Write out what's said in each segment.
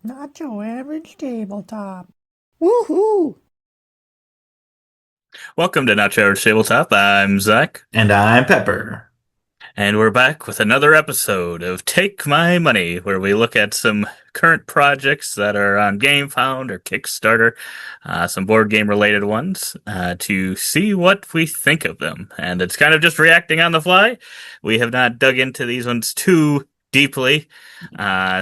Not your average tabletop. Woohoo! Welcome to Not Your Average Tabletop. I'm Zach, And I'm Pepper. and we're back with another episode of Take My Money, where we look at some current projects that are on GameFound or Kickstarter, some board game related ones, to see what we think of them. And it's kind of just reacting on the fly. We have not dug into these ones too deeply,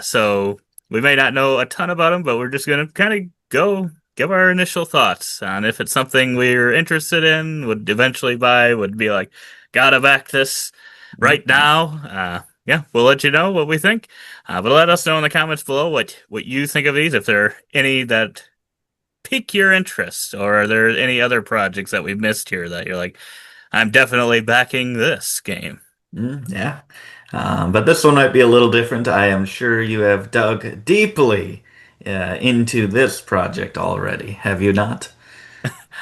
so we may not know a ton about them, but we're just going to kind of go give our initial thoughts on if it's something we're interested in, would eventually buy, would be like, gotta back this right now. Yeah, we'll let you know what we think. But let us know in the comments below what you think of these, if there are any that pique your interest, or are there any other projects that we've missed here that you're like, I'm definitely backing this game. Yeah. But this one might be a little different. I am sure you have dug deeply into this project already, have you not?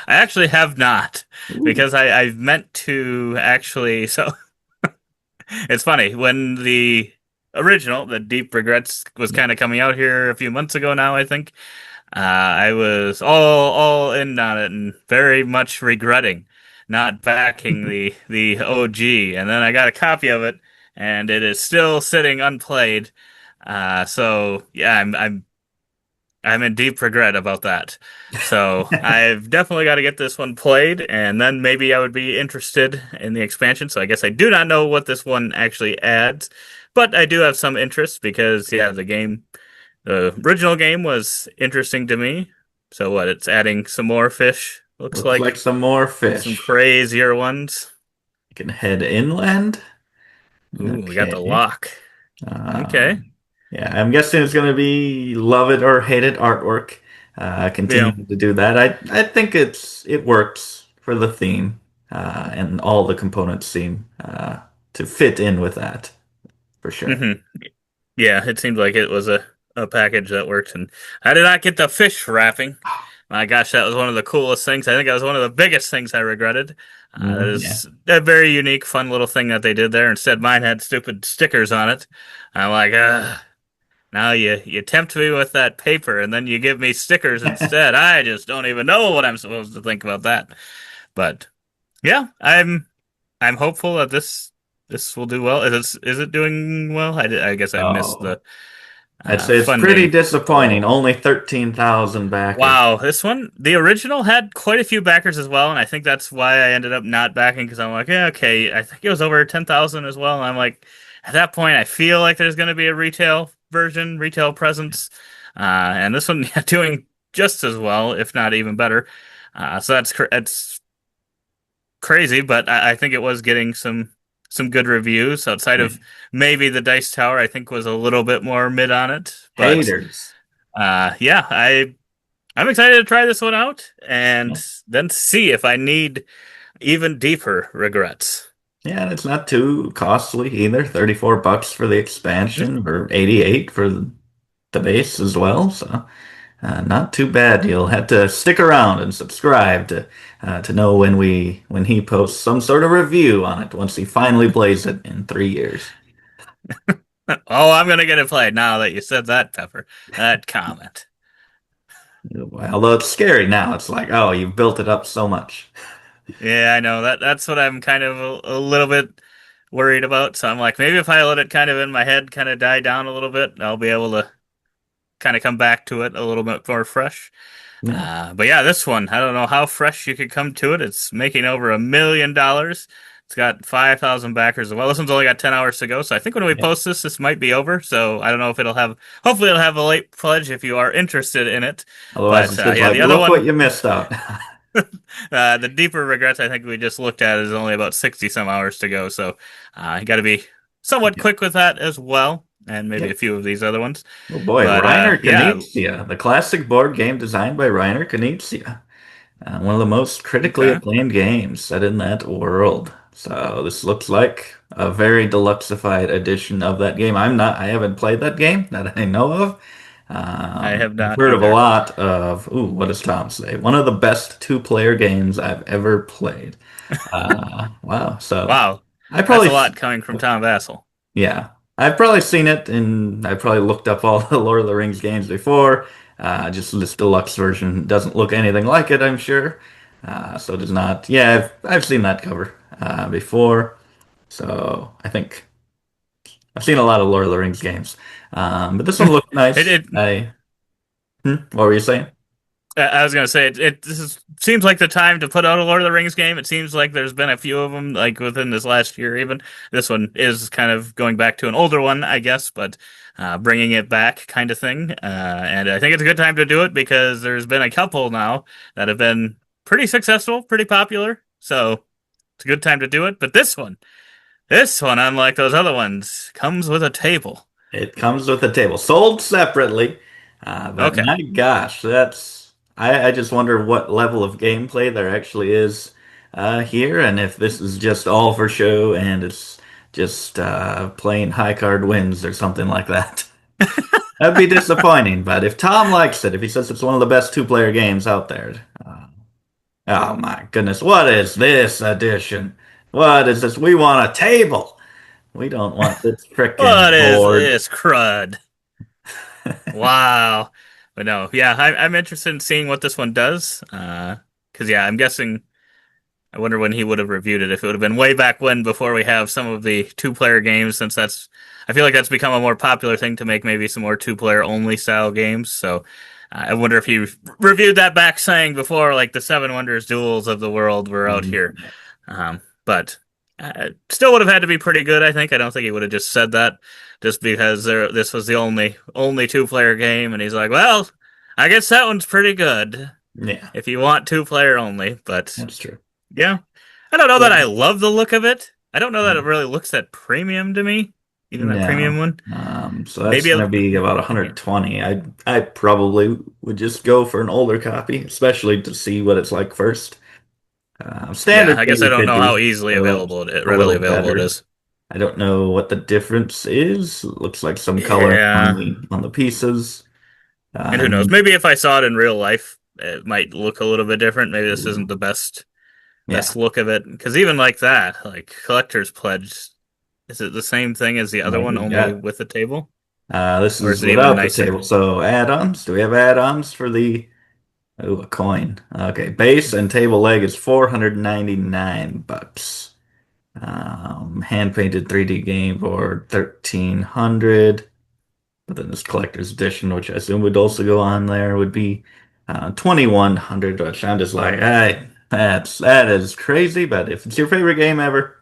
I actually have not, Ooh. because I've meant to actually. So it's funny when the original, the Deep Regrets, was kind of coming out here a few months ago now, I think. I was all in on it and very much regretting not backing the OG, and then I got a copy of it, and it is still sitting unplayed. So yeah, I'm in deep regret about that. So I've definitely got to get this one played, and then maybe I would be interested in the expansion. So I guess I do not know what this one actually adds, but I do have some interest because yeah, the original game was interesting to me. So what? It's adding some more fish. Looks Looks like like some more some fish. crazier ones. You can head inland. Ooh, we got the Okay. lock. Okay. Um, yeah, I'm guessing it's going to be love it or hate it artwork. Yeah. Continue to do that. I think it works for the theme, and all the components seem to fit in with that for sure. hmm Yeah, it seemed like it was a package that worked, and I did not get the fish wrapping. My gosh, that was one of the coolest things. I think that was one of the biggest things I regretted. That Yeah. is a very unique, fun little thing that they did there. Instead, mine had stupid stickers on it. I'm like, now you tempt me with that paper, and then you give me stickers instead. I just don't even know what I'm supposed to think about that. But yeah, I'm hopeful that this will do well. Is it doing well? I guess I missed Oh, the I'd say it's pretty funding disappointing. goal. Only 13,000 backers. Wow, this one, the original had quite a few backers as well, and I think that's why I ended up not backing because I'm like, yeah, okay, I think it was over 10,000 as well. And I'm like, at that point, I feel like there's going to be a retail version, retail presence, and this one yeah, doing just as well, if not even better. So it's crazy, but I think it was getting some good reviews outside Yeah. of maybe the Dice Tower. I think was a little bit more mid on it, but Haters. yeah, I'm excited to try this one out Yeah. and then see if I need even deeper regrets. Yeah, and it's not too costly either. 34 bucks for the expansion or 88 for the base as well. So not too bad. You'll have to stick around and subscribe to know when he posts some sort of review on it once he finally plays it in 3 years. Oh, I'm gonna get it played now that you said that, Pepper. That comment. Although it's scary now, it's like, oh, you've built it up so much. Yeah, I know that's what I'm kind of a little bit worried about. So I'm like, maybe if I let it kind of in my head kind of die down a little bit, I'll be able to kind of come back to it a little bit more fresh. Yeah. But yeah, this one, I don't know how fresh you could come to it. It's making over $1 million. It's got 5,000 backers. Well, this one's only got 10 hours to go. So I think when we Yeah. post this, this might be over. So I don't know if hopefully it'll have a late pledge if you are interested in it. Otherwise, But it's just yeah, like, the other look what one, you missed out. the deeper regrets I think we just looked at is only about 60 some hours to go. So you got to be somewhat Yep. quick with that as well. And maybe a Yep. few of these other ones. Oh boy, But Reiner yeah, Knizia, the classic board game designed by Reiner Knizia. One of the most critically okay. acclaimed games set in that world. So this looks like a very deluxeified edition of that game. I haven't played that game that I know of. I have I've not heard of a either. lot of, ooh, what does Tom say? One of the best two-player games I've ever played. Wow. So Wow, I that's probably, a lot coming from Tom Vassell. yeah. I've probably seen it, and I probably looked up all the Lord of the Rings games before. Just this deluxe version doesn't look anything like it, I'm sure. So it does not. Yeah, I've seen that cover before. So I think I've seen a lot of Lord of the Rings games. But this one looked It, nice. it What were you saying? I was gonna say seems like the time to put out a Lord of the Rings game. It seems like there's been a few of them, like within this last year. Even this one is kind of going back to an older one, I guess, but bringing it back, kind of thing. And I think it's a good time to do it because there's been a couple now that have been pretty successful, pretty popular. So it's a good time to do it. But this one, unlike those other ones, comes with a table. It comes with a table, sold separately. But Okay. my gosh, I just wonder what level of gameplay there actually is here, and if this is just all for show and it's just plain high card wins or something like that. That'd be disappointing. But if Tom likes it, if he says it's one of the best two-player games out there, oh my goodness, what is this edition? What is this? We want a table. We don't want this What frickin' is board. this crud? Wow. But no, yeah, I'm interested in seeing what this one does. Because yeah, I'm guessing. I wonder when he would have reviewed it. If it would have been way back when, before we have some of the two-player games, since I feel like that's become a more popular thing to make maybe some more two-player only style games. So I wonder if he reviewed that back saying before, like the Seven Wonders duels of the world were out here. But still would have had to be pretty good, I think. I don't think he would have just said that just because this was the only two-player game, and he's like, well, I guess that one's pretty good Yeah, if you want two-player only. But that's true. yeah, I don't know that I Yeah. love the look of it. I don't know that it really looks that premium to me, even that premium No. one. So that's Maybe going to be about yeah. 120. I probably would just go for an older copy, especially to see what it's like first. Yeah, Standard I guess I maybe don't could know how be easily a little readily available it better. is. I don't know what the difference is. It looks like some color on Yeah, the pieces. and who knows? Um, Maybe if I saw it in real life, it might look a little bit different. Maybe this isn't the best yeah, look of it. Because even like that, like Collector's Pledge, is it the same thing as the other right. one, We only got with the table, this or is is it even without the nicer? table. So add-ons. Do we have add-ons for the? Oh, a coin. Okay, base and table leg is 499 bucks. Hand painted 3D game board 1300. But then this collector's edition, which I assume would also go on there, would be 2100. Which I'm just like, hey, that is crazy. But if it's your favorite game ever,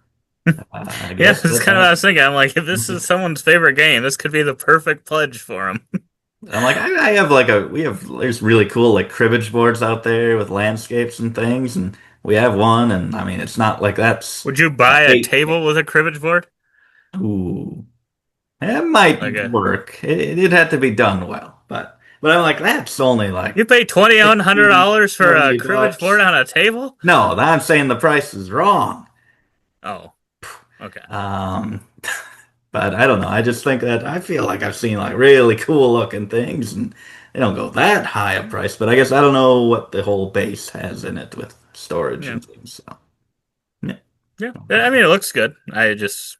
I Yeah, guess that's kind of what I was thinking. I'm like, if this is someone's favorite game, this could be the perfect pledge for him. I'm like, I have there's really cool like cribbage boards out there with landscapes and things, and we have one, and I mean, it's not like that's Would you buy a eight. table with a cribbage board? Ooh, it might Like a work. It'd have to be done well, but I'm like, that's only like You pay $60, $2,100 for a cribbage board $70. on a table? No, I'm saying the price is wrong. Oh, okay. Um, but I don't know. I just think that I feel like I've seen like really cool looking things, and they don't go that high a price. But I guess I don't know what the whole base has in it with storage Yeah, and things. So yeah, yeah. I mean, it looks good. It's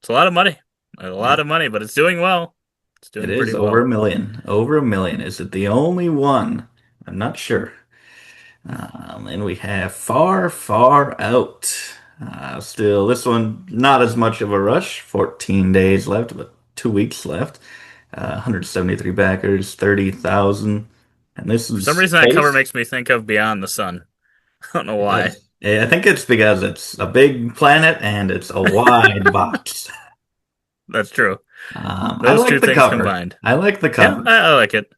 a lot of money, a lot yeah. of money, but it's doing well. It's It doing is pretty over well. a million. Over a million. Is it the only one? I'm not sure. And we have Far, Far Out. Still, this one, not as much of a rush. 14 days left, but 2 weeks left. 173 backers, 30,000. And this For some is reason, that cover base. makes me think of Beyond the Sun. I don't know It why. does. I think it's because it's a big planet and it's a wide box. That's true. I Those two like the things cover. combined. I like the Yeah, cover. I like it.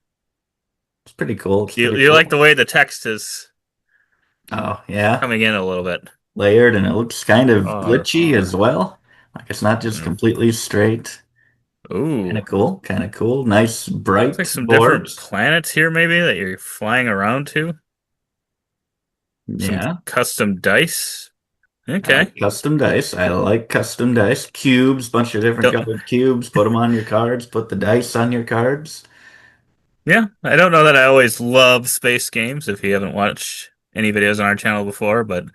It's pretty cool. It's pretty You like the cool. way the text is Oh, yeah. coming in a little bit. Layered and it looks kind of Far, glitchy as far. well. Like it's not just Yeah. completely straight. Kind Ooh. of cool. Kind of cool. Nice Looks like bright some different boards. planets here, maybe, that you're flying around to. Some Yeah. custom dice. I Okay. like custom dice. I like custom dice. Cubes, bunch of different Don't, colored cubes. Put them on your cards. Put the dice on your cards. yeah, I don't know that I always love space games if you haven't watched any videos on our channel before, but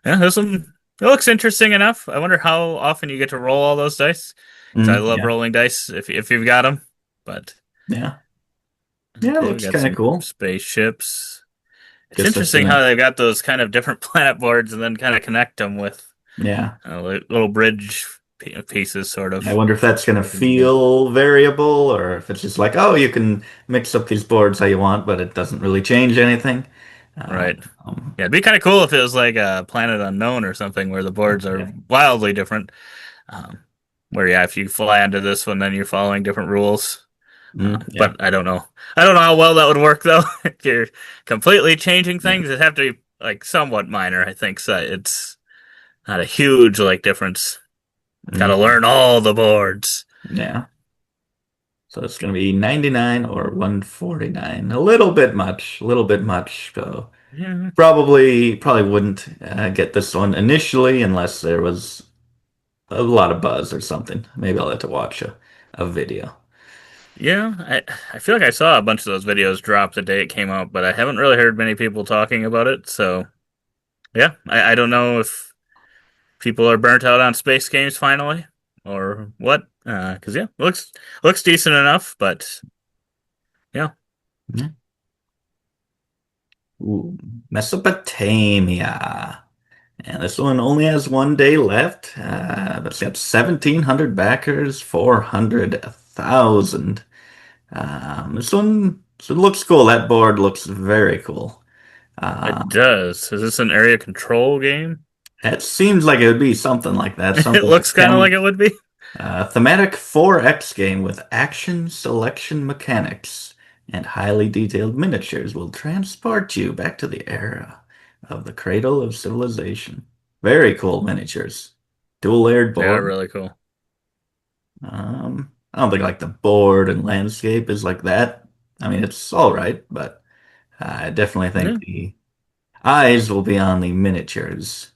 yeah, this one it looks interesting enough. I wonder how often you get to roll all those dice. So I love Yeah, rolling dice if you've got them. But yeah, yeah. It okay, we looks got kind of some cool. spaceships. It's Guess that's interesting gonna. how they've got those kind of different planet boards and then kind of connect them with Yeah. little bridge pieces, sort I of. wonder if that's gonna They can do. feel variable, or if it's just like, oh, you can mix up these boards how you want, but it doesn't really change anything. Right. Um, Yeah, it'd be kind of cool if it was like a Planet Unknown or something where the boards are yeah. wildly different. Um, where yeah, if you fly into this one, then you're following different rules. Yeah. But I don't know. I don't know how well that would work though. If you're completely changing things, it'd have to be like somewhat minor. I think so. It's not a huge like difference. Got to Mm, learn all the boards. yeah. So it's gonna be 99 or 149. A little bit much, a little bit much. So Yeah, probably wouldn't get this one initially unless there was a lot of buzz or something. Maybe I'll have to watch a video. yeah. I feel like I saw a bunch of those videos drop the day it came out, but I haven't really heard many people talking about it. So yeah, I don't know if people are burnt out on space games finally or what. Because yeah, looks decent enough, but yeah, Yeah. Ooh, Mesopotamia. And this one only has 1 day left. But it's got 1,700 backers, 400,000. This one looks cool. That board looks very cool. it Um, does. Is this an area control game? it seems like it would be something like that. It Something looks kind of like it would be. thematic 4X game with action selection mechanics and highly detailed miniatures will transport you back to the era of the cradle of civilization. Very cool miniatures. Dual layered They are board. really cool. I don't think like the board and landscape is like that. I mean, it's all right, but I definitely think Yeah, the eyes will be on the miniatures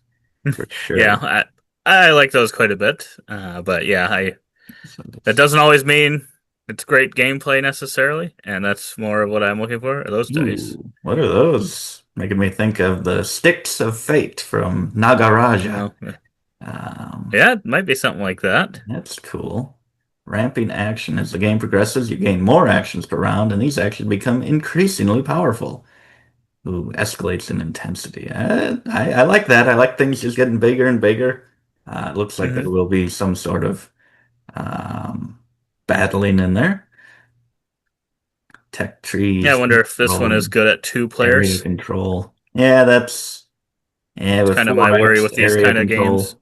for yeah. sure. I like those quite a bit. But yeah, I So that doesn't always mean it's great gameplay necessarily, and that's more of what I'm looking for. Are those dice? ooh, what are those? Making me think of the Sticks of Fate from Nagaraja. Oh, Um, yeah, it might be something like that. that's cool. Ramping action as the game progresses, you gain more actions per round, and these actions become increasingly powerful. Ooh, escalates in intensity. I like that. I like things just getting bigger and bigger. It looks like there Hmm. will be some sort of um, battling in there. Tech Yeah, I trees, wonder if this one is control, good at two area players. control. Yeah, It's with kind of my worry 4X with these area kind of games. control.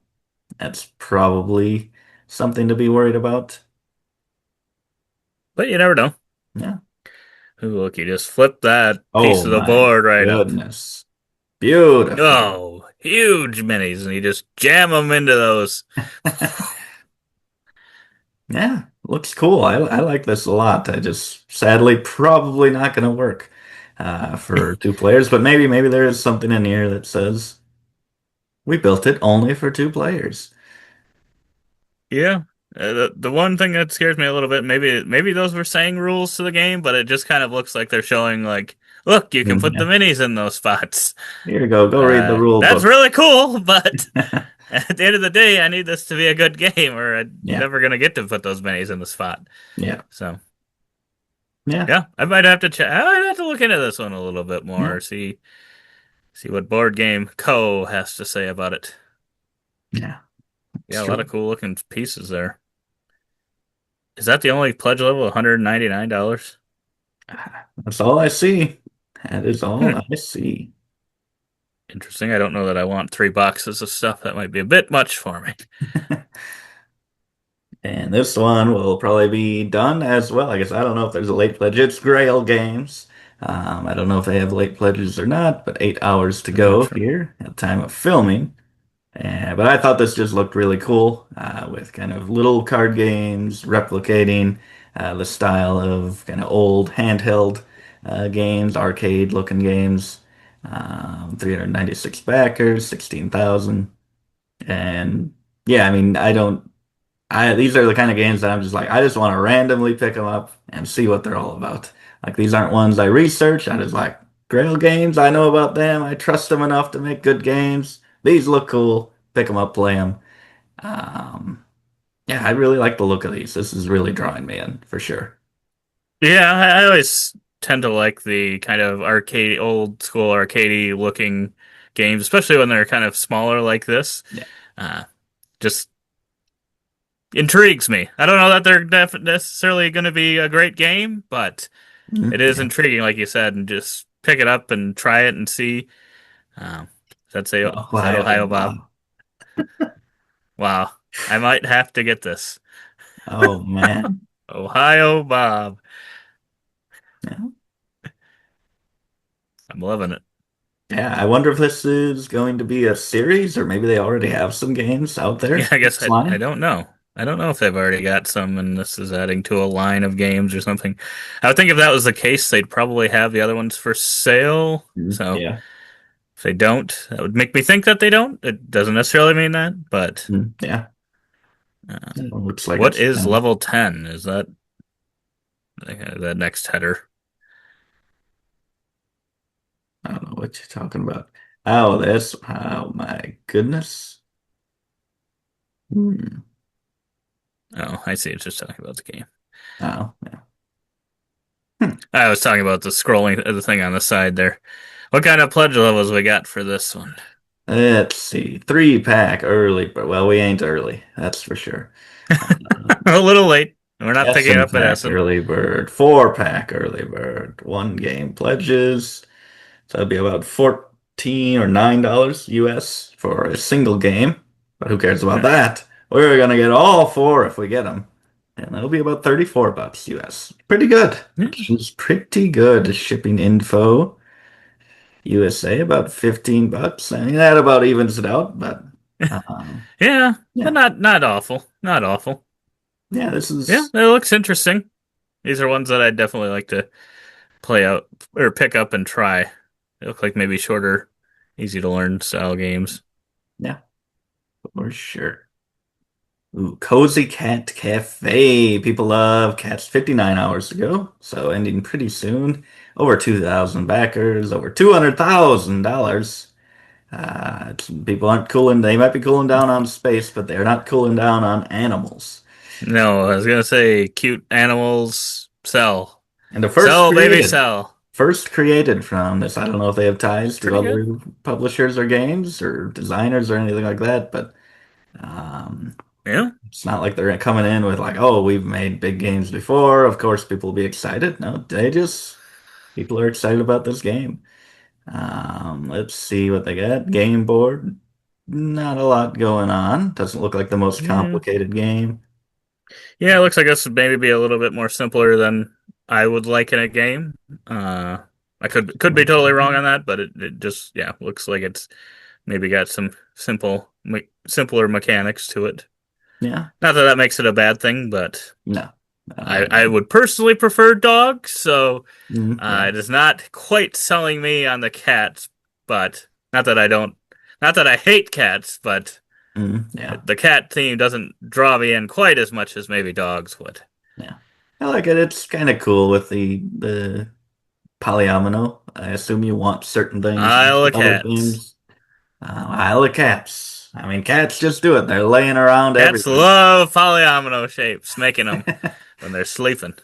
That's probably something to be worried about. But you never know. Yeah. Ooh, look, you just flip that piece Oh of the my board right up. goodness. Beautiful. Oh, huge minis, and you just jam them into those. Yeah, looks cool. I like this a lot. I just sadly probably not going to work for two players, but maybe there is something in here that says we built it only for two players. Yeah. The one thing that scares me a little bit, maybe those were saying rules to the game, but it just kind of looks like they're showing like, look, you can put the Yeah. minis in those spots. Here you go. Go read the rule That's book. really cool, but at the end of the day, I need this to be a good game, or I'm Yeah, never gonna get to put those minis in the spot. yeah, So yeah, yeah, I might have to check. I might have to look into this one a little bit yeah, more. See what Board Game Co. has to say about it. yeah. It's Yeah, a lot true. of cool looking pieces there. Is that the only pledge level? $199? That's all I see. That is all Hmm. I see. Interesting. I don't know that I want 3 boxes of stuff. That might be a bit much for me. And this one will probably be done as well. I guess I don't know if there's a late pledge. It's Grail Games. I don't know if they have late pledges or not, but 8 hours to I'm not go sure. here at the time of filming. But I thought this just looked really cool with kind of little card games replicating the style of kind of old handheld games, arcade looking games. 396 backers, 16,000. And yeah, I mean, these are the kind of games that I'm just like, I just want to randomly pick them up and see what they're all about. Like these aren't ones I research. I just like Grail games. I know about them. I trust them enough to make good games. These look cool. Pick them up, play them. Um, Yeah, I really like the look of these. This is really drawing me in for sure. Yeah, I always tend to like the kind of arcade, old school arcadey looking games, especially when they're kind of smaller like this. Yeah. Uh, just intrigues me. I don't know that they're necessarily going to be a great game, but it is Yeah. intriguing, like you said, and just pick it up and try it and see. Um, is that Ohio Ohio Bob? Bob. Wow, I might have to get this. Oh man. Ohio Bob. Yeah. I'm loving it. Yeah, I wonder if this is going to be a series or maybe they already have some games out Yeah, there I guess this I line. don't know. I don't know if they've already got some and this is adding to a line of games or something. I would think if that was the case, they'd probably have the other ones for sale. So Yeah. if they don't, that would make me think that they don't. It doesn't necessarily mean that, but Yeah. uh, It looks like what it's is level 10? Is that that next header? I don't know what you're talking about. Oh, this. Oh my goodness. Hmm. Oh, I see. It's just talking about the game. Oh, yeah. Hmm. I was talking about the scrolling, the thing on the side there. What kind of pledge levels we got for this one? Let's see. 3-pack early, but well, we ain't early. That's for sure. A little late. We're not picking it Essen up at pack Essen. early bird. 4-pack early bird. One game pledges. So that'd be about 14 or $9 US for a single game. But who cares about that? We're gonna get all four if we get them. And that'll be about 34 bucks US. Pretty good. Yeah. Which is pretty good. Shipping info. USA about 15 bucks. I mean that about evens it out, but Yeah, but yeah. not awful. Not awful. Yeah, this Yeah, is it looks interesting. These are ones that I'd definitely like to play out or pick up and try. They look like maybe shorter, easy to learn style games. yeah, for sure. Ooh, Cozy Cat Cafe. People love cats 59 hours ago, so ending pretty soon. Over 2,000 backers, over $200,000. People aren't cooling, they might be cooling down on space, but they're not cooling down on animals. No, I was gonna say cute animals sell. And the Sell, baby, sell. first created from this. I don't know if they have ties to Pretty good. other publishers or games or designers or anything like that, but um, Yeah. it's not like they're coming in with like, oh, we've made big games before. Of course, people will be excited. No, people are excited about this game. Let's see what they got. Game board. Not a lot going on. Doesn't look like the most Yeah. complicated game. Yeah, it looks like this would maybe be a little bit more simpler than I would like in a game. Uh, I could be totally wrong on that, but it just yeah looks like it's maybe got some simpler mechanics to it. Yeah. Not that that makes it a bad thing, but No. I would personally prefer dogs, so Yeah. it is not quite selling me on the cats. But not that I don't, not that I hate cats, but Yeah. the cat theme doesn't draw me in quite as much as maybe dogs would. Yeah. I like it. It's kind of cool with the polyomino. I assume you want certain things Isle instead of of other Cats. things. Isle of Cats. I mean, cats just do it. They're laying around Cats everywhere. love polyomino shapes, making them when they're sleeping.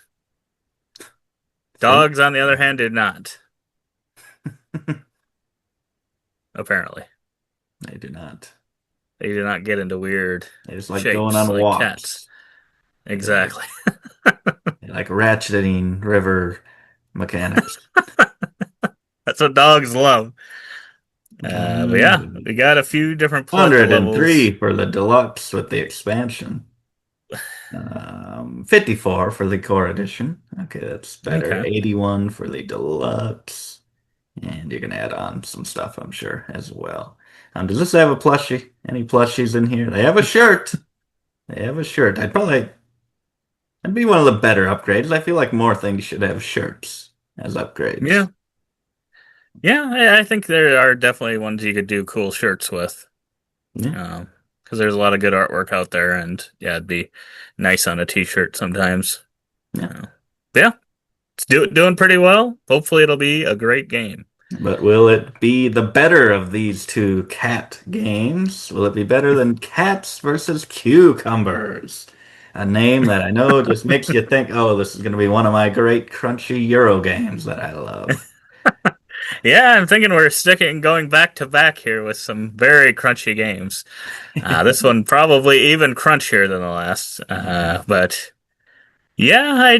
Think Dogs, on the other hand, do not, apparently. they do not. They do not get into weird They just like going shapes on like cats. walks. Exactly. They like ratcheting river mechanics. That's what dogs love. But yeah, Uh, we got a few different pledge 103 levels. for the deluxe with the expansion. 54 for the core edition. Okay, that's better. Okay. 81 for the deluxe. And you can add on some stuff, I'm sure, as well. Does this have a plushie? Any plushies in here? They have a shirt. They have a shirt. That'd be one of the better upgrades. I feel like more things should have shirts as upgrades. Yeah. Yeah, I think there are definitely ones you could do cool shirts with. Yeah, Because there's a lot of good artwork out there, and yeah, it'd be nice on a t-shirt sometimes. yeah. Uh, yeah, it's doing pretty well. Hopefully, it'll be a great game. But will it be the better of these two cat games? Will it be better than Cats versus Cucumbers? A name that I know just makes you think, oh, this is going to be one of my great crunchy Euro games that I love. Yeah, I'm thinking we're sticking going back to back here with some very crunchy games. This one probably even crunchier than the last. But yeah,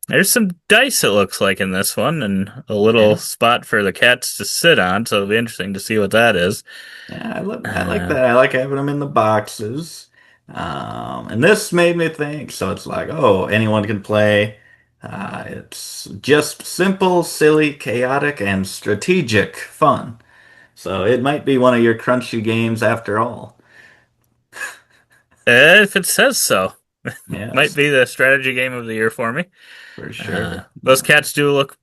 there's some dice it looks like in this one, and a little Yeah, spot for the cats to sit on. So it'll be interesting to see what that is. yeah, I like Uh, that. I like having them in the boxes. And this made me think, so it's like, oh, anyone can play. It's just simple, silly, chaotic, and strategic fun. So it might be one of your crunchy games after all. if it says so, might Yes, be the strategy game of the year for me. for sure. Those cats do look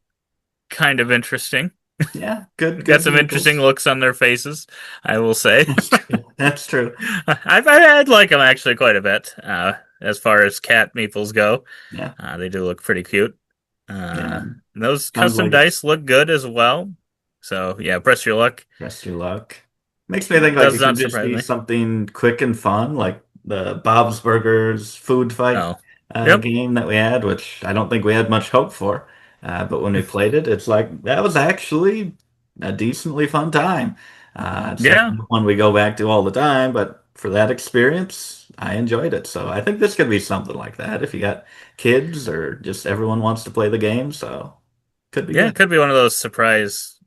kind of interesting. Yeah, Got good some interesting vehicles. looks on their faces, I will say. That's true. That's true. I'd like them actually quite a bit. As far as cat meeples go, Yeah, they do look pretty cute. yeah. Those Sounds custom like it's dice look good as well. So yeah, press your luck. rest your luck. Makes me think like Does it could not just surprise be me. something quick and fun, like the Bob's Burgers food fight Oh, yep, game that we had, which I don't think we had much hope for. But when we played it, it's like that was actually a decently fun time. It's not yeah, one we go back to all the time, but for that experience, I enjoyed it. So I think this could be something like that if you got kids or just everyone wants to play the game. So could be yeah. It good. could be one of those surprise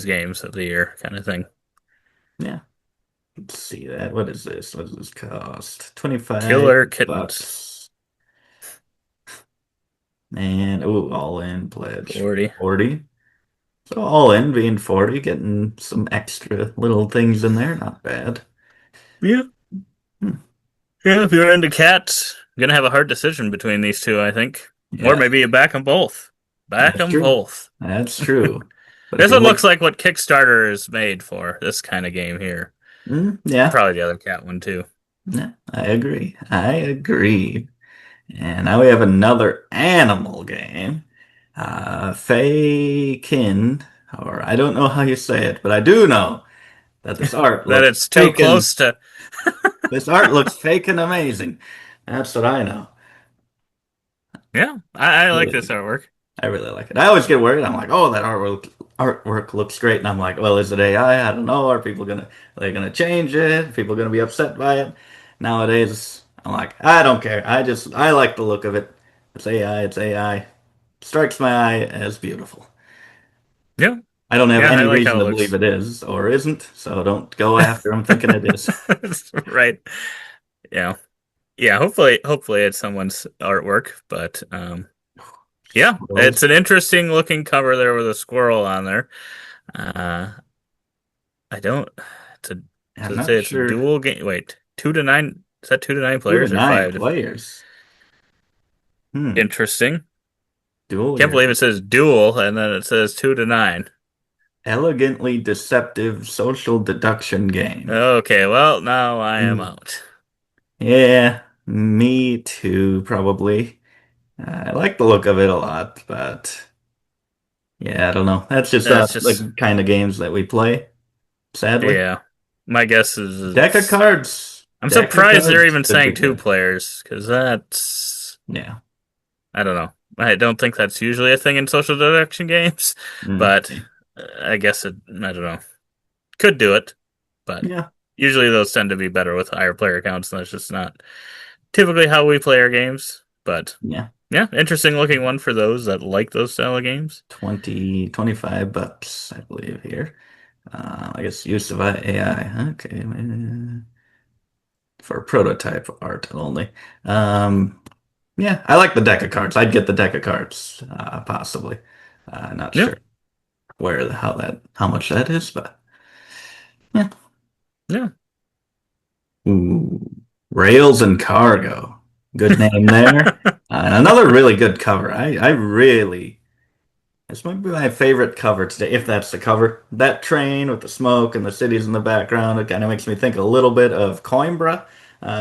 games of the year kind of thing. Yeah. Let's see that. What is this? What does this cost? 25 Killer kittens, bucks. And oh, all in pledge 40. 40. So all in being 40, getting some extra little things in there. Not bad. Yeah, Hmm. yeah. If you're into cats, you're gonna have a hard decision between these two, I think, or Yeah, maybe you back them both. Back that's them true. both. That's true. But if This you one looks like, like what Kickstarter is made for. This kind of game here. yeah, Probably the other cat one too. yeah, I agree. I agree. And now we have another animal game. FaeKin, or I don't know how you say it, but I do know that this art That looks it's too faking. close to. This art looks faking amazing. That's what I know. Yeah, I like this Really, artwork. I really like it. I always get worried. I'm like, oh, that artwork looks great, and I'm like, well, is it AI? I don't know. Are people gonna are they gonna change it? Are people gonna be upset by it? Nowadays, I'm like, I don't care. I like the look of it. It's AI. It's AI. Strikes my eye as beautiful. Yeah, I don't have yeah, I any like reason how it to believe looks. it is or isn't, so don't go after them thinking it is. Right. Yeah. Yeah, hopefully it's someone's artwork, but yeah, it's Squirrels. an interesting looking cover there with a squirrel on there. Uh I don't to I'm to not say it's a sure. dual game. Wait, 2 to 9, is that 2 to 9 Two to players or nine 5 to players. Hmm. interesting. Dual Can't believe game. it says dual and then it says 2 to 9. Elegantly deceptive social deduction game. Okay, well now I am Hmm. out. Yeah, me too, probably. I like the look of it a lot, but yeah, I don't know. That's just It's not just the kind of games that we play, sadly. yeah. My guess is Deck of it's cards. I'm Deck of surprised they're cards even could be saying two good. players because that's Yeah. I don't know. I don't think that's usually a thing in social deduction games, Mm. but I guess I don't know. Could do it, but Yeah. usually those tend to be better with higher player counts, and that's just not typically how we play our games. But Yeah. yeah, interesting looking one for those that like those style of games. 25 bucks, I believe here. I guess use of AI. Okay. For prototype art only. Um, yeah, I like the deck of cards. I'd get the deck of cards, possibly. Not Yeah, sure how much that is, but yeah. yeah. Ooh, Rails and Cargo. Good name there. And another really good cover. I really, this might be my favorite cover today, if that's the cover. That train with the smoke and the cities in the background, it kind of makes me think a little bit of Coimbra,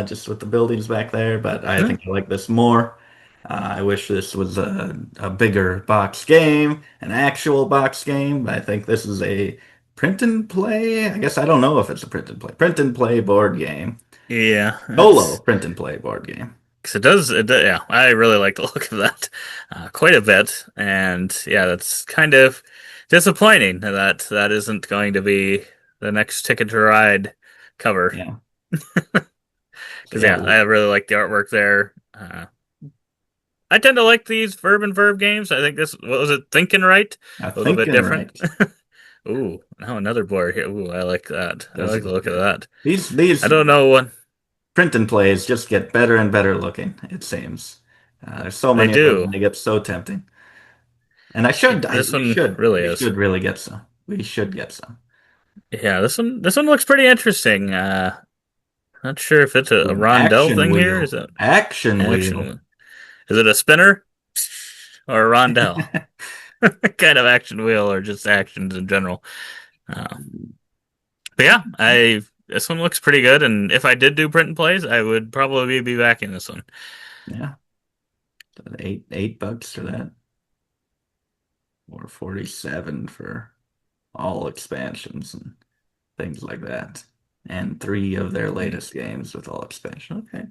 just with the buildings back there, but I Yeah. think I like this more. I wish this was a bigger box game, an actual box game. I think this is a print and play. I guess I don't know if it's a print and play. Print and play board game. Yeah, Solo that's print and play board game. because yeah, I really like the look of that quite a bit, and yeah, that's kind of disappointing that that isn't going to be the next Ticket to Ride cover. Yeah. So Because yeah, yeah, I really like the artwork there. I tend to like these verb and verb games. I think this, what was it, Thinking Right? I'm A little bit thinking different. right. Ooh, now another board here. Ooh, I like that. I Does like the look look of good. that. I These don't know what print and plays just get better and better looking, it seems. There's so they many of them, do. and they get so tempting. And Yeah, this one really we is. should really get some. We should get some. Yeah, this one looks pretty interesting. Not sure if it's a Ooh, rondelle action thing here. Is wheel. it Action wheel. action? Is it a spinner or a rondelle? Kind of action wheel or just actions in general. Uh, but yeah, I this one looks pretty good. And if I did do print and plays, I would probably be backing this one. Yeah. Eight bucks for that. Or 47 for all expansions and things like that. And three of their latest games with all expansion. Okay.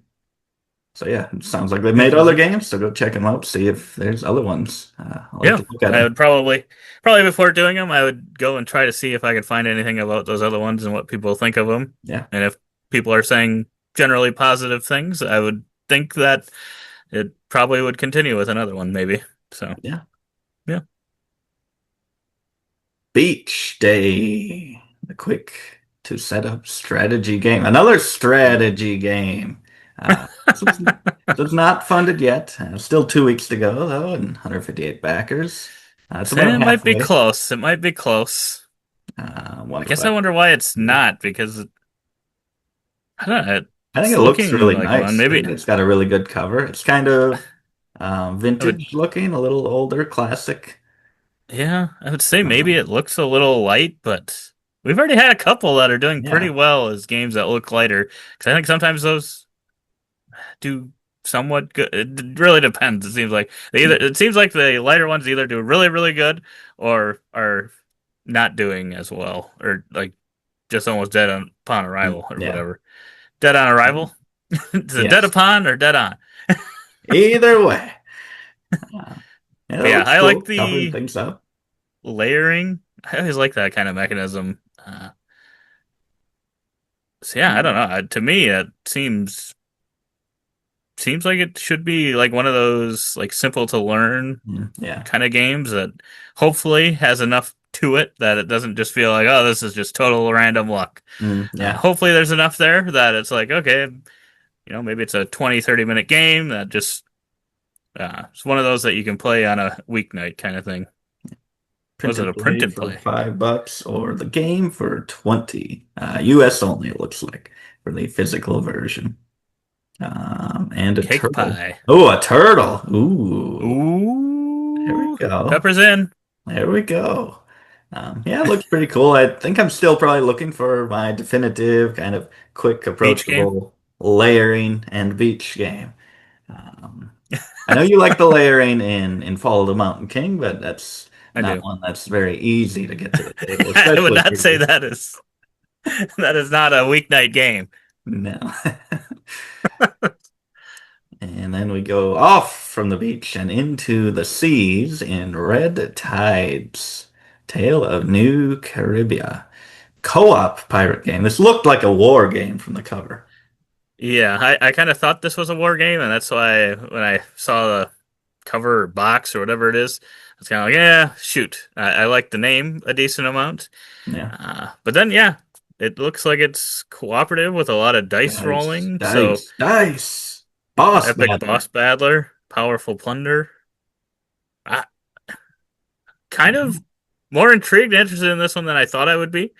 So yeah, it sounds like they've made other games, so go check them out, see if there's other ones. I like Yeah, to look at I them. would probably before doing them, I would go and try to see if I could find anything about those other ones and what people think of them. Yeah. And if people are saying generally positive things, I would think that it probably would continue with another one, maybe. So Yeah. yeah, Beach Day. The quick to set up strategy game. Another strategy game. This is, this is not funded yet. Still 2 weeks to go, though, and 158 backers. It's about it might be halfway. close. It might be close. One I guess I wonder why it's not because I don't know. I think It's it looks looking really like one. nice. Maybe It's got a really good cover. It's kind of I would. vintage looking, a little older, classic. Yeah, I would say maybe Um, it looks a little light, but we've already had a couple that are doing pretty yeah. well as games that look lighter. Because I think sometimes those do somewhat good. It really depends. It seems like it seems like the lighter ones either do really, really good or are not doing as well, or like just almost dead on upon arrival or Yeah. whatever. Dead on arrival? Is it dead Yes. upon or dead on? Either way. Uh, yeah, But that yeah, looks I like cool. Covering the things up. layering. I always like that kind of mechanism. So yeah, I don't know. To me, it seems like it should be like one of those like simple to learn Yeah. kind of games that hopefully has enough to it that it doesn't just feel like, oh, this is just total random luck. Yeah. Hopefully there's enough there that it's like, okay, maybe it's a 20-30 minute game that just it's one of those that you can play on a weeknight kind of thing. Print Was it and a print play and for play? $5 or the game for 20. US only, it looks like, for the physical version. And a Cake turtle. pie. Oh, a turtle. Ooh. There we Ooh, go. peppers in. There we go. Yeah, it looks pretty cool. I think I'm still probably looking for my definitive kind of quick, Beach game. approachable layering and beach game. Um, I know you like the layering in Fall of the Mountain King, but that's I not do. one that's very easy to get to the table, I would especially not for say you. that is not a weeknight game. No. And then we go off from the beach and into the seas in Red Tides, Tale of New Caribbea. Co-op pirate game. This looked like a war game from the cover. Yeah, I kind of thought this was a war game, and that's why when I saw the cover or box or whatever it is, I was kind of like, yeah, shoot. I like the name a decent amount. Yeah. But then, yeah, it looks like it's cooperative with a lot of dice Dice, rolling. So, dice, dice. Boss epic battler. boss battler, powerful plunder. I, kind of more intrigued and interested in this one than I thought I would be.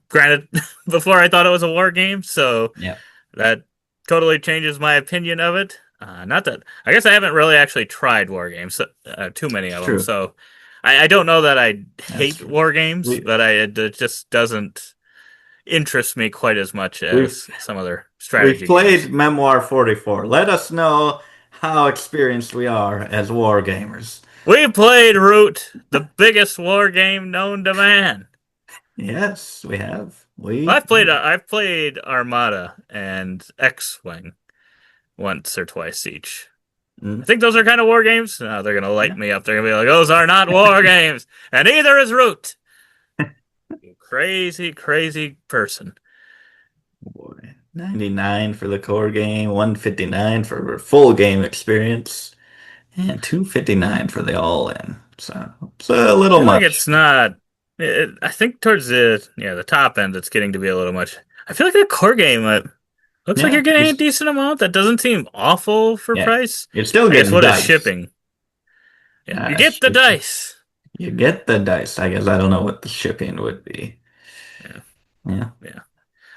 Granted, before I thought it was a war game, so Yeah, that totally changes my opinion of it. Not that I guess I haven't really actually tried war games, too many it's of them, true. so I don't know that I That's hate true. war games, We but it just doesn't interest me quite as much we've as some other we've strategy games. played Memoir 44. Let us know how experienced we are as war gamers. We played Root, the biggest war game known to man. Yes, we have. I've played Armada and X-Wing once or twice each. I Mm, think those are kind of war games. No, they're gonna light yeah. me up. They're gonna be like, those are not war games, and neither is Root. You crazy, crazy person. Boy. 99 for the core game, 159 for full game experience, and 259 for the all-in. So it's a I little feel like much. it's not. I think towards the top end, it's getting to be a little much. I feel like the core game looks like Yeah, you're getting a decent amount. That doesn't seem awful for yeah. price. You're still I guess getting what is dice. shipping? Yeah, you get the Shipping. dice. You get the dice. I guess I don't know what the shipping would be. Yeah, Yeah, yeah.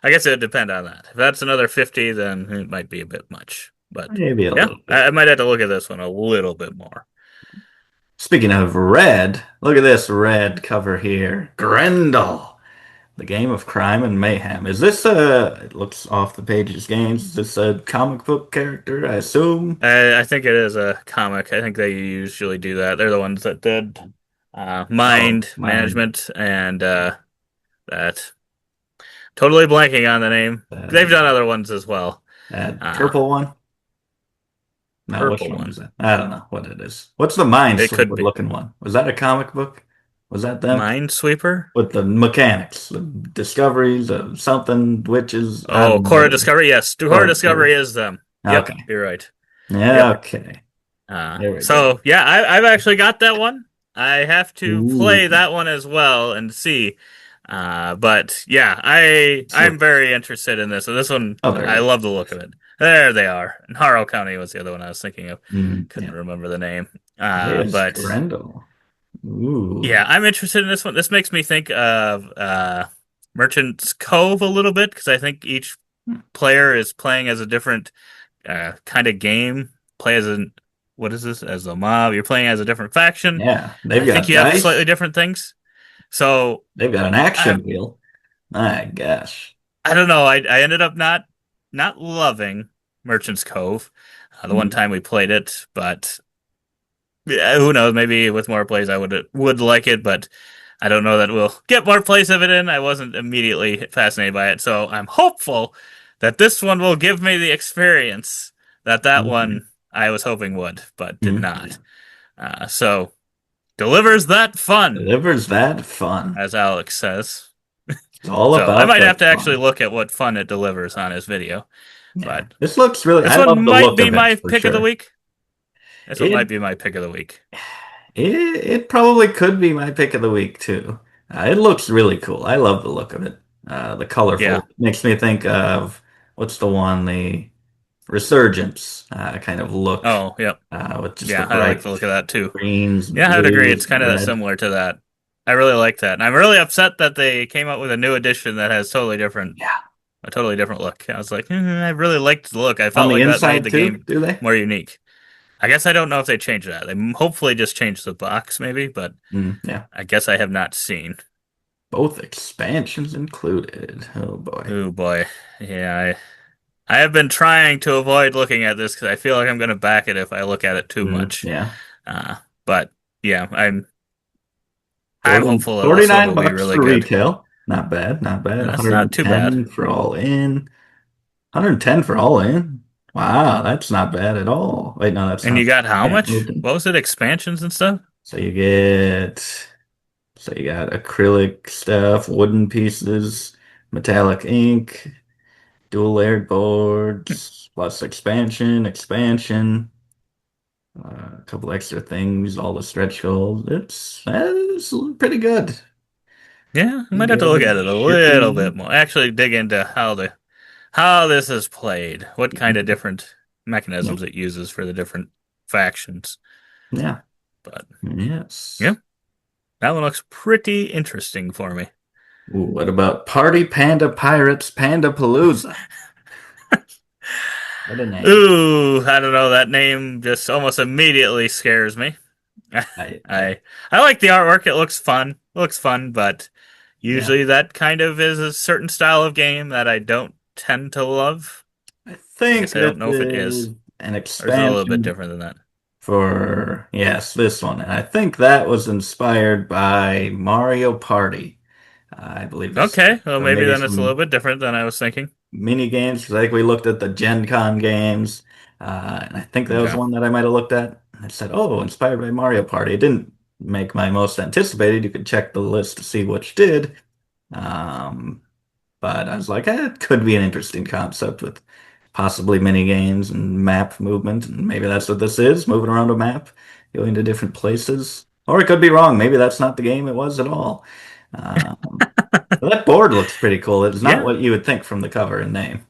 I guess it would depend on that. If that's another 50, then it might be a bit much. But maybe a yeah, little bit. I might have to look at this one a little bit more. Speaking of red, look at this red cover here. Grendel, the game of crime and mayhem. Is this it looks off the page's games. Is this a comic book character, I assume? I think it is a comic. I think they usually do that. They're the ones that did Oh, Mind mine. Management and that. Totally blanking on the name. They've Uh, done other ones as well. that Uh, purple one? No, which Purple one one. is that? I don't know what it is. What's the It could Minesweeper be looking one? Was that a comic book? Was that them? Minesweeper. With the mechanics, the discoveries of something, witches. I Oh, don't Core know. Discovery. Yes, Core Core Discovery. Discovery is them. Yep, Okay. you're right. Yeah, Yep. okay. There we go. So yeah, I've actually got that one. I have to Ooh, play that one as well and see. But yeah, this I'm looks. very interested in this. So this one, Oh, there I it love the look is. of it. There they are. And Harrow County was the other one I was thinking of. Couldn't Yeah. remember the name. There's But Grendel. Ooh. yeah, I'm interested in this one. This makes me think of Merchant's Cove a little bit because I think each player is playing as a different kind of game. Play as an What is this? As a mob. You're playing as a different faction. Yeah, they've I think got you have slightly dice. different things. So They've got an I action wheel. My gosh. I don't know. I ended up not loving Merchant's Cove the one Mm, time we played it, but yeah, who knows? Maybe with more plays I would like it, but I don't know that we'll get more plays of it in. I wasn't immediately fascinated by it, so I'm hopeful that this one will give me the experience that mhm, one I was hoping would, but did mhm. not. So delivers that fun, Delivers that fun. as Alex says. It's all So I about might the have to actually fun. look at what fun it delivers on his video. Yeah. But This looks really, this I one love the might look be of it my for pick of the sure. week. This one It might be my pick of the week. it probably could be my pick of the week too. It looks really cool. I love the look of it. The Yeah. colorful makes me think of what's the one, the Resurgence kind of look, Oh, yep. with just the Yeah, I like bright the look of that too. greens and Yeah, I would agree. blues It's and kind of red. similar to that. I really like that. And I'm really upset that they came out with a new edition that has Yeah. a totally different look. I was like, I really liked the look. I On felt the like that made inside the too, game do they? more unique. I guess I don't know if they changed that. They hopefully just changed the box, maybe, but Yeah. I guess I have not seen. Both expansions included. Oh boy. Oh boy. Yeah, I have been trying to avoid looking at this because I feel like I'm going to back it if I look at it too much. Yeah. But yeah, I'm 40, hopeful that this one 49 will be bucks really for good. retail. Not bad, not bad. That's not too bad. 110 for all in. 110 for all in. Wow, that's not bad at all. Wait, no, that's And you not. got how Yeah, much? What was it? Expansions and stuff? so you get, so you got acrylic stuff, wooden pieces, metallic ink, dual layered boards, plus expansion, a couple extra things, all the stretch goals. It's pretty good. Yeah, I Pretty might have to look at good it a little bit shipping. more. Actually, dig into how this is played, what kind of different Yep. mechanisms it uses for the different factions. Yeah. But Yes. yeah, that one looks pretty interesting for me. Ooh, what about Party Panda Pirates Pandapalooza? What a name. Ooh, I don't know. That name just almost immediately scares me. I I like the artwork. It looks fun. Looks fun, but yeah. usually that kind of is a certain style of game that I don't tend to love. I I think guess I this don't know if it is is. an Or is it a little bit expansion different than that? for, yes, this one. And I think that was inspired by Mario Party. I believe this, Okay, well or maybe maybe then it's a little some bit different than I was thinking. mini games, because I think we looked at the Gen Con games, and I think that was Okay. one that I might have looked at. And I said, "Oh, inspired by Mario Party." It didn't make my most anticipated. You could check the list to see which did. Um, but I was like, it could be an interesting concept with possibly mini games and map movement, and maybe that's what this is, moving around a map, going to different places. Or it could be wrong. Maybe that's not the game it was at all. Um, but that board looks pretty cool. It's not Yeah. what you would think from the cover and name.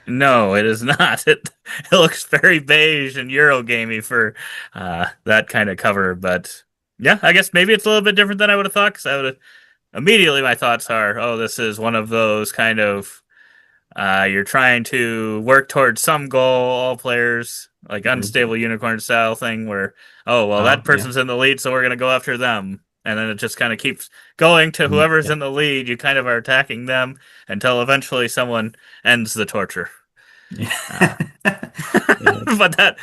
No, it is not. It looks very beige and Eurogamey for that kind of cover, but yeah, I guess maybe it's a little bit different than I would have thought. Because I would have immediately my thoughts are, oh, this is one of those kind of you're trying to work towards some goal, all players, like unstable unicorn style thing where, oh, well, Oh, that yeah. person's in the lead, so we're going to go after them. And then it just kind of keeps going to whoever's Yeah. in the lead. You kind of are attacking them until eventually someone ends the torture. Uh, Yeah. but that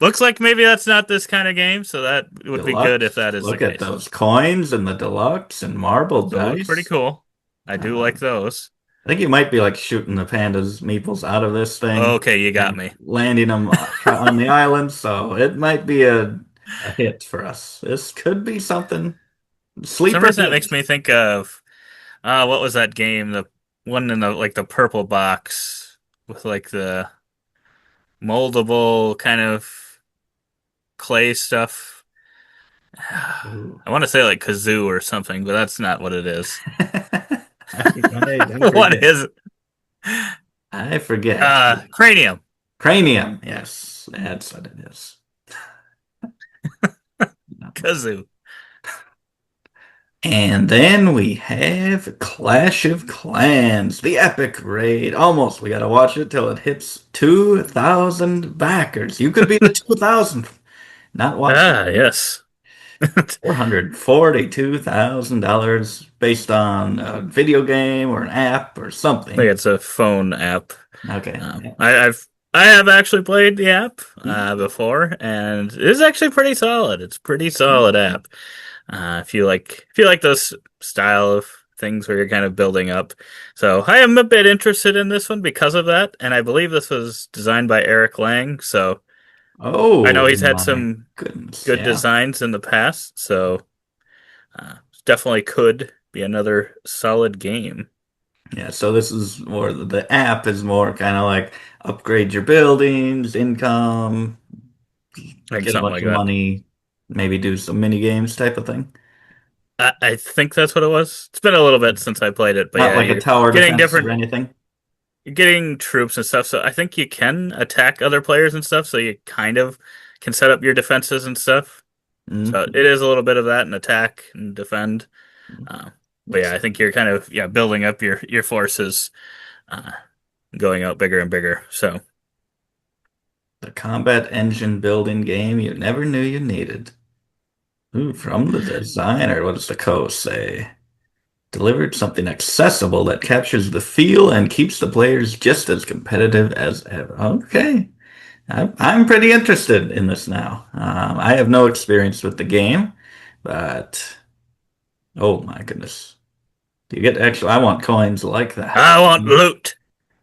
looks like maybe that's not this kind of game, so that would be good if Deluxe. that is the Look at case. those coins and the deluxe and marble So it looks pretty dice. cool. I do Uh, like those. I think you might be like shooting the pandas meeples out of this thing Okay, you got and me. landing them on the island, so it might be a hit for us. This could be something. For some Sleeper reason, it hit. makes me think of what was that game? The one in the like the purple box with like the moldable kind of clay stuff. Ooh. I want to say like kazoo or something, but that's not what it is. I What forget. is it? I forget. Cranium. Cranium. Yes, that's what it is. Kazoo. And then we have Clash of Clans, the epic raid. Almost, we gotta watch it till it hits 2,000 backers. You could be the 2,000th. Not watching. Yes. $442,000 based on a video game or an app or I think something. it's a phone app. Okay. Um, Yeah. I, I've I have actually played the app Hmm. before, and it is actually pretty solid. It's a pretty solid app. If you like those style of things where you're kind of building up. So I am a bit interested in this one because of that, and I believe this was designed by Eric Lang. So I know Oh he's had my some goodness. good Yeah. designs in the past. So definitely could be another solid game. Yeah, so this is more the app is more kind of like upgrade your buildings, income, Like get a something bunch like of that. money, maybe do some mini games type of thing. I think that's what it was. It's been a little bit since I played it, but Not yeah, like a tower getting defense or different, anything. you're getting troops and stuff. So I think you can attack other players and stuff. So you kind of can set up your defenses and stuff. So Mhm. it is a little bit of that and attack and defend. Uh, but Let's yeah, I see. think you're kind of building up your forces, uh, going out bigger and bigger. So The combat engine building game you never knew you needed. Ooh, from the designer, what does the code say? Delivered something accessible that captures the feel and keeps the players just as competitive as ever. Okay. I'm pretty interested in this now. I have no experience with the game, but oh my goodness. Do you get actual? I want coins like that. I want loot.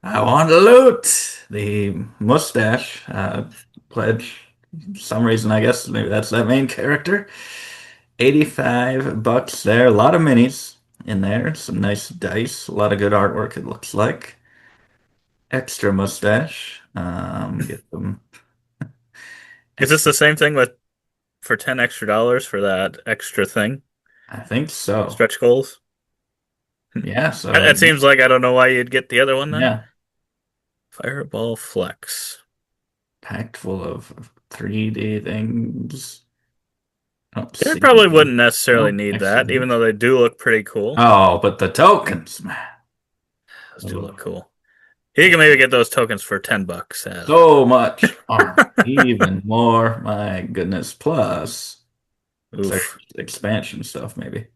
I want to loot the mustache pledge. For some reason, I guess maybe that's that main character. 85 bucks there. A lot of minis in there. Some nice dice. A lot of good artwork, it looks like. Extra mustache. Get them Is this extra. the same thing with for $10 extra for that extra thing? I think so. Stretch goals. Yeah, so It seems like I don't know why you'd get the other one then. yeah, Fireball Flex. packed full of 3D things. I don't They see probably any. wouldn't necessarily No need extra that, even hits. though they do look pretty cool. Oh, but the tokens, man. Those do look Oh, cool. You can maybe get those tokens for $10. so much fun. Even more. My goodness. Plus, looks like Oof. expansion stuff, maybe.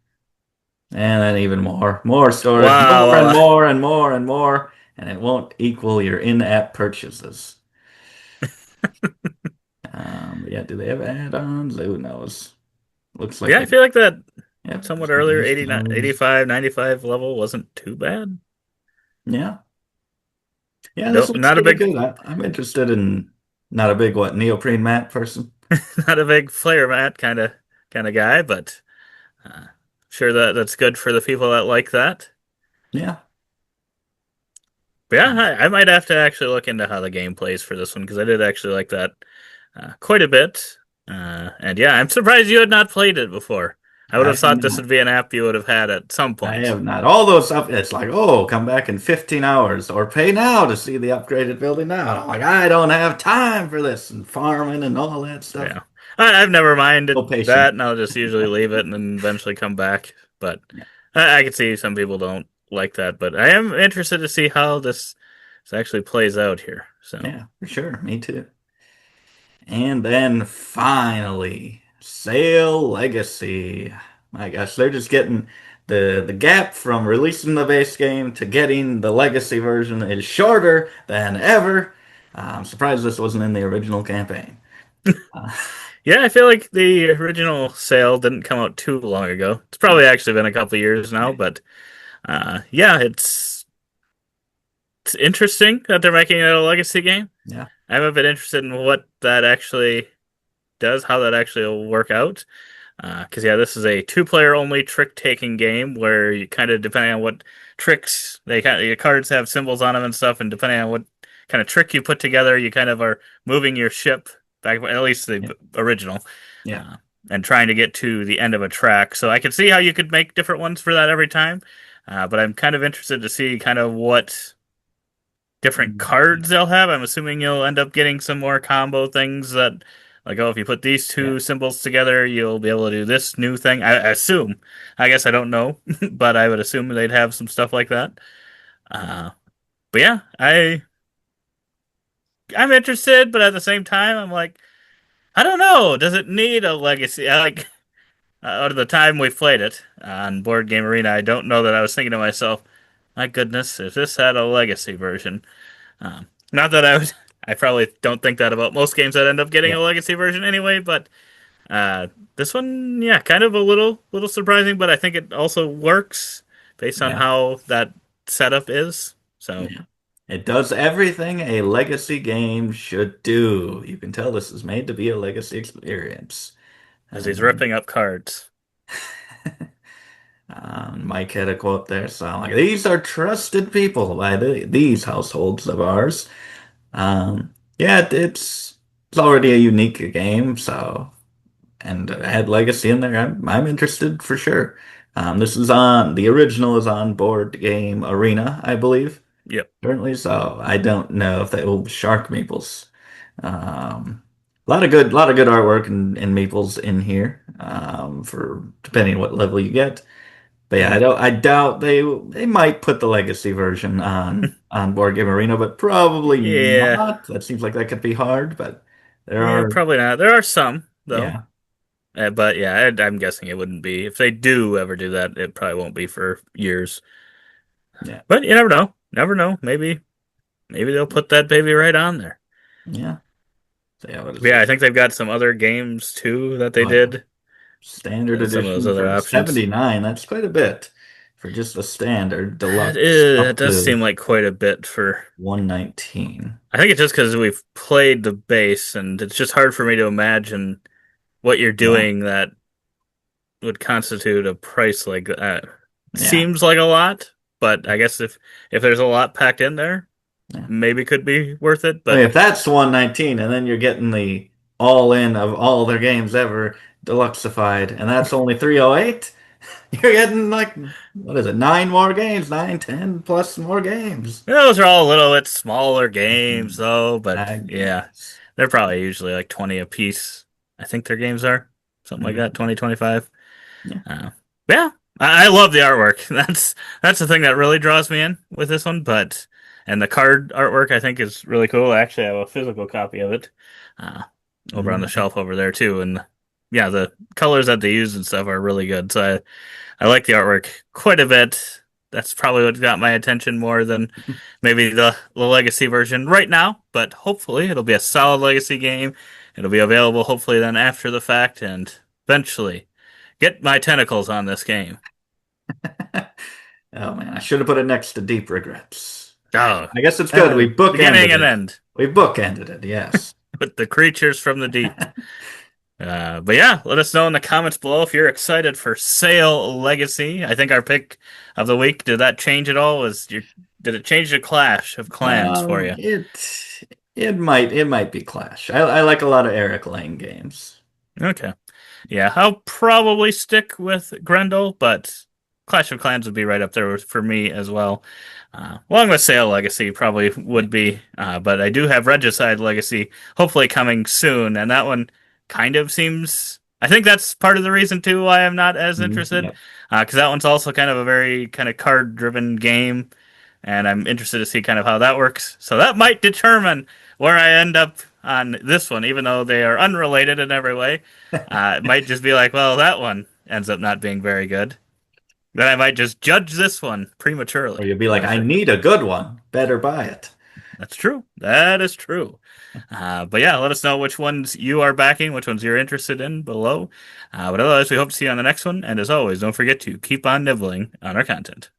And then even more. More storage. Wow. More and Well, more and more and more. And it won't equal your in-app purchases. Yeah, do they have add-ons? Who knows? Looks like Yeah, I they feel like that have somewhat some earlier base 89, clothes. 85, 95 level wasn't too bad. Yeah. I Yeah, this don't looks not a pretty big good. I'm interested in not a big what neoprene mat person. not a big player mat kind of guy, but uh, sure that's good for the people that like that. Yeah. But yeah, Um, I might have to actually look into how the game plays for this one because I did actually like that quite a bit. And yeah, I'm surprised you had not played it before. I would I have have thought this not. would be an app you would have had at some I point. have not. All those up. It's like, oh, come back in 15 hours or pay now to see the upgraded building now. And I'm like, I don't have time for this and farming and all that stuff. Yeah, I've never No minded patience. that, and I'll just usually leave it and then eventually come back. But Yeah. I can see some people don't like that. But I am interested to see how this actually plays out here. So. Yeah, for sure. Me too. And then finally, Sail Legacy. My gosh, they're just getting the gap from releasing the base game to getting the legacy version is shorter than ever. I'm surprised this wasn't in the original campaign. Uh, Yeah, I feel like the original sale didn't come out too long ago. It's probably actually been a couple years now, but yeah, it's interesting that they're making it a legacy game. yeah, I'm a bit interested in what that actually does, how that actually will work out. Because yeah, this is a two-player only trick-taking game where you kind of depending on what tricks they kind of your cards have symbols on them and stuff, and depending on what kind of trick you put together, you kind of are moving your ship back, at least yeah, the original, yeah. uh, and trying to get to the end of a track. So I could see how you could make different ones for that every time, but I'm kind of interested to see kind of what different cards they'll have. I'm assuming you'll end up getting some more combo things that, like, oh, if you put these Yeah. two symbols together, you'll be able to do this new thing. I assume. I guess I don't know, but I would assume they'd have some stuff like that. Uh, but yeah, I'm interested, but at the same time, I'm like, I don't know. Does it need a legacy? Like, out of the time we played it on Board Game Arena, I don't know that I was thinking to myself, my goodness, if this had a legacy version. Not that I would. I probably don't think that about most games that end up getting Yeah. a legacy version anyway, but uh, this one, yeah, kind of a little surprising, but I think it also works based on Yeah. how that setup is. So, Yeah. It does everything a legacy game should do. You can tell this is made to be a legacy experience. as he's And ripping up cards. Mike had a quote there, so I'm like, these are trusted people by these households of ours. Yeah, it's already a unique game, so and add legacy in there. I'm interested for sure. This is on the original is on Board Game Arena, I believe, Yep. currently. So I don't know if they will Shark Meeples. Lot of good artwork and Meeples in here. For depending what level you get. But yeah, I doubt they might put the legacy version on Board Game Arena, but probably Yeah. not. That seems like that could be hard, but there Yeah, are probably not. There are some though. yeah, But yeah, I'm guessing it wouldn't be. If they do ever do that, it probably won't be for years. yeah, But you never know. Never know. Maybe they'll put that baby right on there. yeah. So yeah, what is Yeah, I this? think they've got some other games too that they Oh yeah. did. Standard Some of those edition other for options. 79. That's quite a bit for just the standard deluxe It up does to seem like quite a bit for. 119. I think it's just because we've played the base, and it's just hard for me to imagine what you're Yeah, doing that would constitute a price like that. yeah, Seems like a lot, but I guess if there's a lot packed in there, yeah. maybe could be worth it. I mean, But if that's 119 and then you're getting the all in of all their games ever deluxeified, and that's only 308, you're getting like, what is it, nine more games, nine, 10 plus more games. those are all a little bit smaller games, though. But I yeah, guess. they're probably usually like 20 a piece. I think their games are something like that, Mhm. 20, 25. Yeah, Uh, yeah, I love the artwork. That's the thing that really draws me in with this one. But and the card artwork I think is really cool. I actually have a physical copy of it uh, over on the Mhm. shelf over there too. And yeah, the colors that they use and stuff are really good. So I like the artwork quite a bit. That's probably what got my attention more than maybe the legacy version right now. But hopefully, it'll be a solid legacy game. It'll be available hopefully then after the fact, and eventually get my tentacles on this game. Oh man, I should have put it next to Deep Regrets. Oh, I guess it's good. We beginning bookended and it. end We bookended it, yes. with the creatures from the deep. But yeah, let us know in the comments below if you're excited for Sail Legacy. I think our pick of the week, did that change at all? Did it change the Clash of Clans for you? It might be Clash. I like a lot of Eric Lane games. Okay. Yeah, I'll probably stick with Grendel, but Clash of Clans would be right up there for me as well. Along with Sail Legacy probably would be, but I do have Regicide Legacy hopefully coming soon, and that one kind of seems. I think that's part of the reason too why I'm not as interested, Yep. because that one's also kind of a very kind of card-driven game, and I'm interested to see kind of how that works. So that might determine where I end up on this one, even though they are unrelated in every way. It might just be like, well, that one ends up not being very good. Then I might just judge this one prematurely. Or you'll be like, I need a good one. Better buy it. That's true. That is true. But yeah, let us know which ones you are backing, which ones you're interested in below. But otherwise, we hope to see you on the next one. And as always, don't forget to keep on nibbling on our content.